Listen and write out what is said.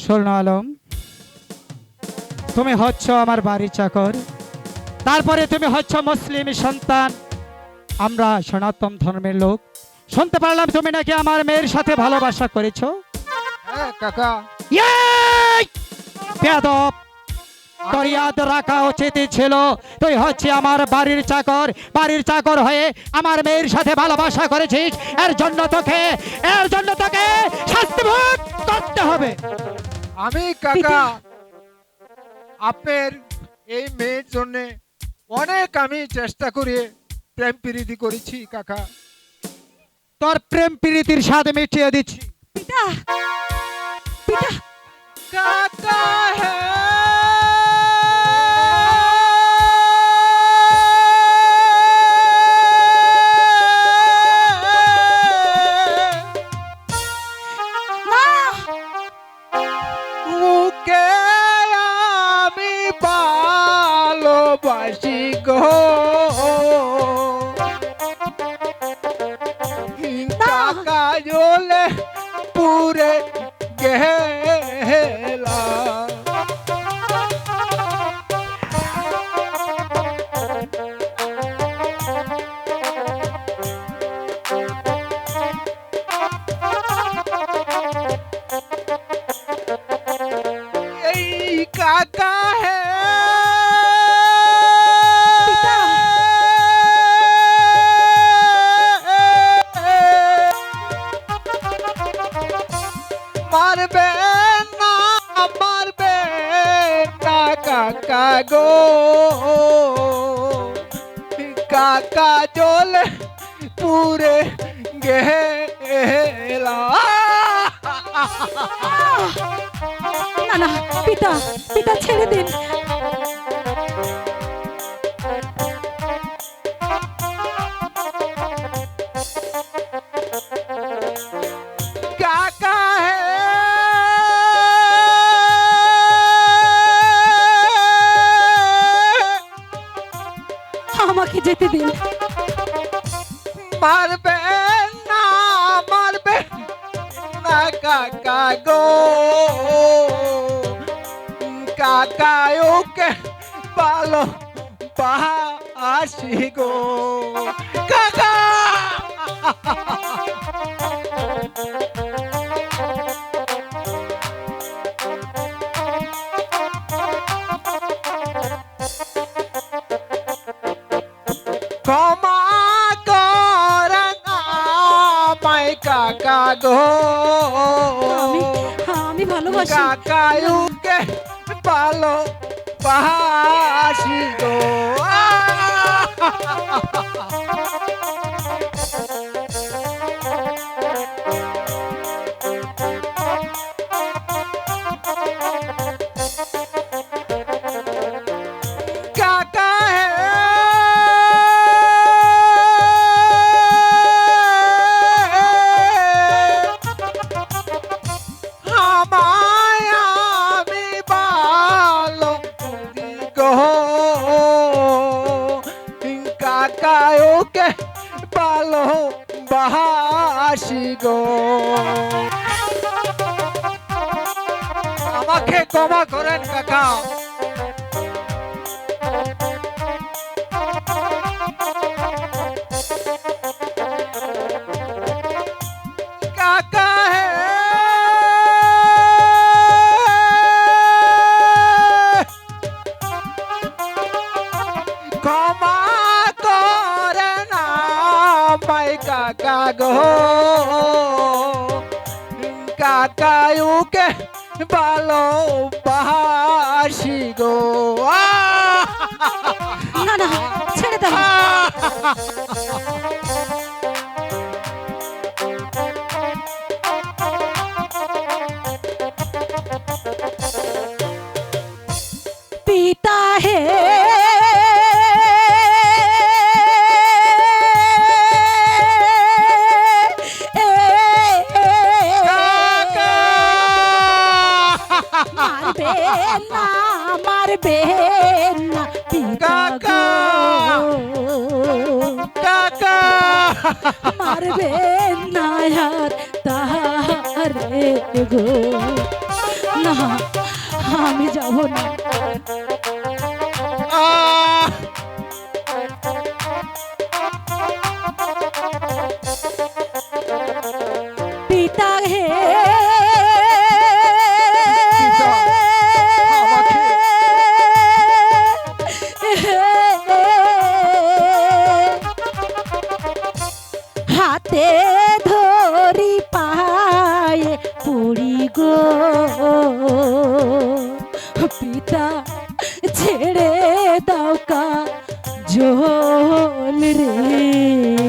শোনো আলম, তুমি হচ্ছ আমার বাড়ির চাকর, তারপরে তুমি হচ্ছ মুসলিম সন্তান, আমরা সনাতন ধর্মের লোক। শুনতে পারলাম তুমি নাকি আমার মেয়ের সাথে ভালোবাসা করেছো। হ্যাঁ কাকা। এই বেয়াদব, তোর ইয়াদ রাখা উচিত ছিল তুই হচ্ছে আমার বাড়ির চাকর, বাড়ির চাকর হয়ে আমার মেয়ের সাথে ভালোবাসা করেছিস। এর জন্য তোকে শাস্তি ভোগ করতে হবে। আমি কাকা আপনার এই মেয়ের জন্য অনেক আমি চেষ্টা করে প্রেম প্রীতি করেছি কাকা। তোর প্রেম প্রীতির স্বাদ মিটিয়ে দিচ্ছি। পিতা পিতা কাকা না, ওকে আমি ভালোবাসি গো, কাকা জলে পুরে গেলা। এই কাকা হে পিতা। মারবে না, মারবে না কাকা গো, কাকা জলে পুরে গেলা। না না পিতা পিতা ছেড়ে দিন। কাকা হে আমাকে যেতে দিন। মারবে না, মারবে না কাকা গো, কাকা ওকে ভালো বাসি গো কাকা। ক্ষমা করেন আমায় কাকা গো, আমি আমি ভালোবাসি। কাকায়ুকে ভালো বাসি গো। কাকা হে আমায় আমি ভালো গো, কাকা ওকে ভালো বাসি গো। আমাকে ক্ষমা করেন কাকা। কাকা হে ক্ষমা করে না আমায় কাকা গো, কাকায়ুকে ভালো বাসি গো। না না ছেড়ে দাও। পিতা হে মারবে না, মারবে না পিতা গো, কাকা মারবে না আর তাহারে গো, না না, আমি যাব না। আহ! পিতা হে, পিতা, আমাকে হাতে ধরি পায়ে পড়ি গো পিতা, ছেড়ে দাও কা জল রে।